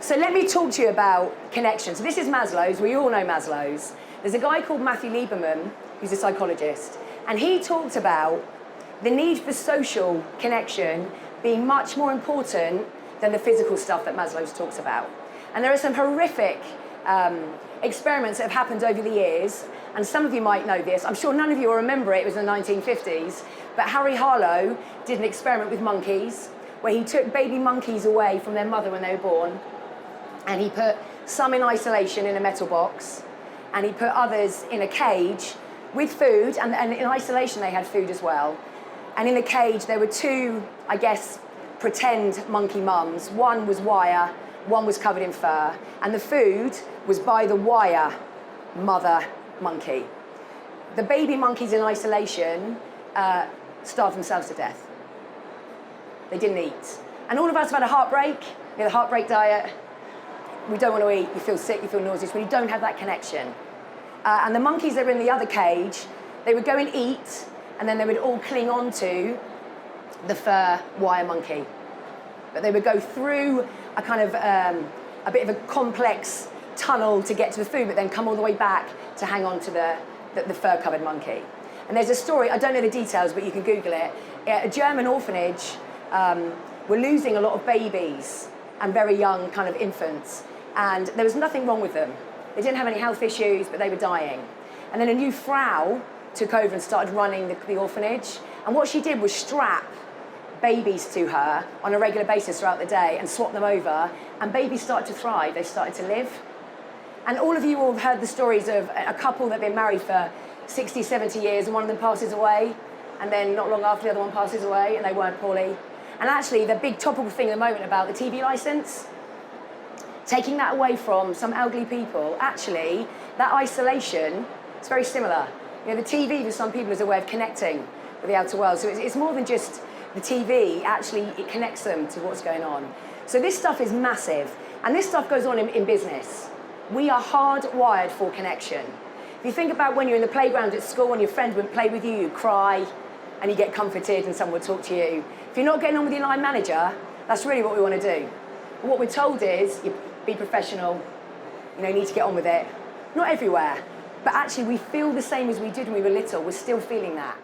So let me talk to you about connection. So this is Maslow's. We all know Maslow's. There's a guy called Matthew Lieberman, who's a psychologist, and he talked about the need for social connection being much more important than the physical stuff that Maslow's talks about. And there are some horrific experiments that have happened over the years, and some of you might know this. I'm sure none of you will remember it. It was in the 1950s. But Harry Harlow did an experiment with monkeys where he took baby monkeys away from their mother when they were born, and he put some in isolation in a metal box, and he put others in a cage with food, and in isolation they had food as well. And in the cage there were two, I guess, pretend monkey mums. One was wire, one was covered in fur, and the food was by the wire mother monkey. The baby monkeys in isolation starved themselves to death. They didn't eat. And all of us have had a heartbreak, the heartbreak diet. We don't want to eat, you feel sick, you feel nauseous, when you don't have that connection. And the monkeys that were in the other cage, they would go and eat, and then they would all cling on to the fur wire monkey. But they would go through a kind of, a bit of a complex tunnel to get to the food, but then come all the way back to hang on to the fur-covered monkey. And there's a story, I don't know the details, but you can Google it. A German orphanage were losing a lot of babies and very young kind of infants, and there was nothing wrong with them. They didn't have any health issues, but they were dying. And then a new Frau took over and started running the orphanage, and what she did was strap babies to her on a regular basis throughout the day and swap them over, and babies started to thrive, they started to live. And all of you all have heard the stories of a couple that have been married for 60, 70 years, and one of them passes away, and then not long after the other one passes away, and they weren't poorly. And actually, the big topical thing at the moment about the TV licence, taking that away from some elderly people, actually, that isolation, it's very similar. You know, the TV for some people is a way of connecting with the outer world. So it's more than just the TV, actually, it connects them to what's going on. So this stuff is massive, and this stuff goes on in business. We are hardwired for connection. If you think about when you're in the playground at school and your friend would play with you, you cry, and you get comforted and someone would talk to you. If you're not getting on with your line manager, that's really what we want to do. But what we're told is, you be professional, you need to get on with it. Not everywhere, but actually we feel the same as we did when we were little. We're still feeling that.